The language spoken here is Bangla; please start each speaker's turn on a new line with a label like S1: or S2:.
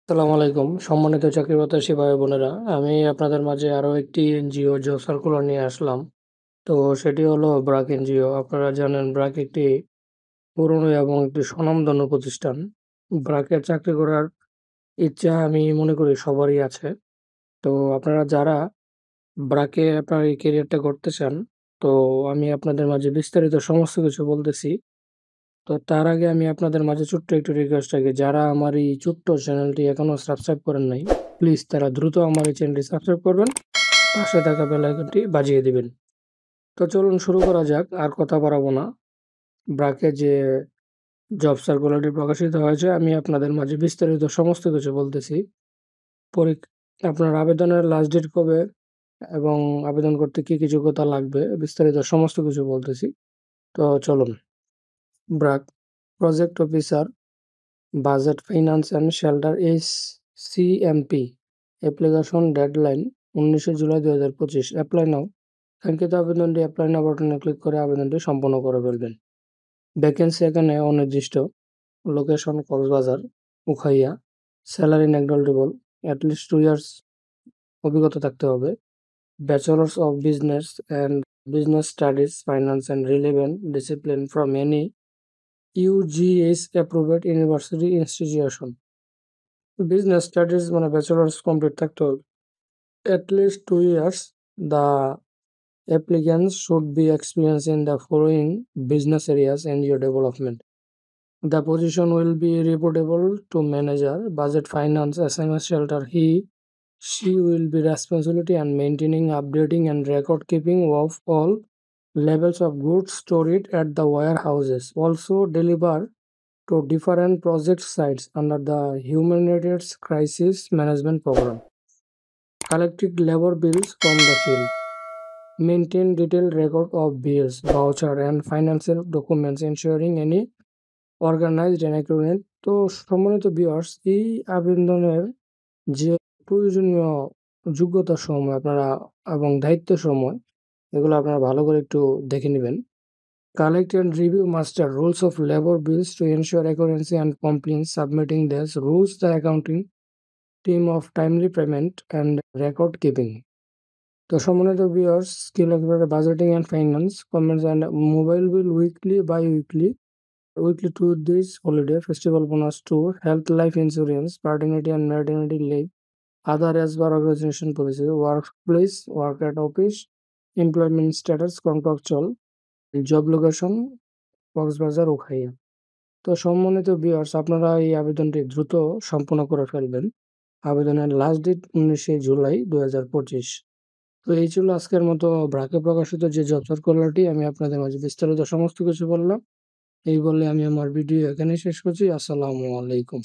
S1: আসসালামু আলাইকুম। সম্মানিত চাকরি প্রত্যাশী ভাই-বোনেরা, আমি আপনাদের মাঝে আরো একটি এনজিও জব সার্কুলার নিয়ে আসলাম। তো সেটি হলো ব্র্যাক এনজিও। আপনারা জানেন ব্র্যাক একটি পুরনো এবং একটি স্বনামধন্য প্রতিষ্ঠান। ব্র্যাকে চাকরি করার ইচ্ছা আমি মনে করি সবারই আছে। তো আপনারা যারা ব্র্যাকে আপনার এই ক্যারিয়ারটা করতে চান, তো আমি আপনাদের মাঝে বিস্তারিত সমস্ত কিছু বলতেছি। তো তার আগে আমি আপনাদের মাঝে ছোট্ট একটু রিকোয়েস্ট রাখি, যারা আমার এই ছোট্ট চ্যানেলটি এখনো সাবস্ক্রাইব করেন নাই, প্লিজ তারা দ্রুত আমার এই চ্যানেলটি সাবস্ক্রাইব করবেন, পাশে থাকা বেল আইকনটি বাজিয়ে দিবেন। তো চলুন শুরু করা যাক, আর কথা বাড়াবো না। ব্র্যাকে যে জব সার্কুলারটি প্রকাশিত হয়েছে, আমি আপনাদের মাঝে বিস্তারিত সমস্ত কিছু বলতেছি। পরীক আপনার আবেদনের লাস্ট ডেট কবে এবং আবেদন করতে কি কি যোগ্যতা লাগবে, বিস্তারিত সমস্ত কিছু বলতেছি। তো চলুন। BRAC project officer, budget finance and shelter CMP. Application deadline 19শে জুলাই 2025। Apply now. কাঙ্ক্ষিত আবেদনটি অ্যাপ্লাই নাও বাটনে ক্লিক করে আবেদনটি সম্পন্ন করে ফেলবেন। ভ্যাকেন্সি এখানে অনির্দিষ্ট। Location Cox's Bazar, Ukhiya. Salary negotiable. At least 2 years অভিজ্ঞতা থাকতে হবে। Bachelors of business and business studies, finance and relevant discipline from any UGH approved university institution. Business studies মানে ব্যাচেলর্স কমপ্লিট থাকতে হবে। At least 2 years. The applicants should be experienced in the following business areas and your development. The position will be reportable to manager, budget finance, SMS shelter. She will be responsibility and maintaining, updating and record keeping of all levels of goods stored at the warehouses. Also deliver to different project sites under the Humanitarian Crisis Management Program. Collected labor bills from the field. Maintain detailed record of bills, voucher and financial documents ensuring any organized and accurate. তো সম্মানিত ভিউয়ার্স, এই আবেদনের যে প্রয়োজনীয় যোগ্যতার সময় আপনারা এবং দায়িত্বের সময় এগুলো আপনারা ভালো করে একটু দেখে নেবেন। Collect and review master rules of labor bills to ensure accuracy and compliance. Submitting these rules the accounting team of timely payment and record keeping. তো সম্মানিত ভিউয়ার্স, স্কিল একেবারে budgeting and finance, comments and mobile bill weekly by weekly two days holiday, festival bonus two, health life insurance, paternity and maternity leave, other as per organization policy, work place, work at office, employment status, contractual, job location, Cox's Bazar, Ukhiya. তো সম্মানিত ভিউয়ার্স, আপনারা এই আবেদনটি দ্রুত সম্পূর্ণ করে ফেলবেন। আবেদনের লাস্ট ডেট 19শে জুলাই 2025। তো এই ছিল আজকের মতো ব্র্যাকে প্রকাশিত যে জব সার্কুলারটি, আমি আপনাদের মাঝে বিস্তারিত সমস্ত কিছু বললাম। এই বলে আমি আমার ভিডিও এখানেই শেষ করছি। আসসালামু আলাইকুম।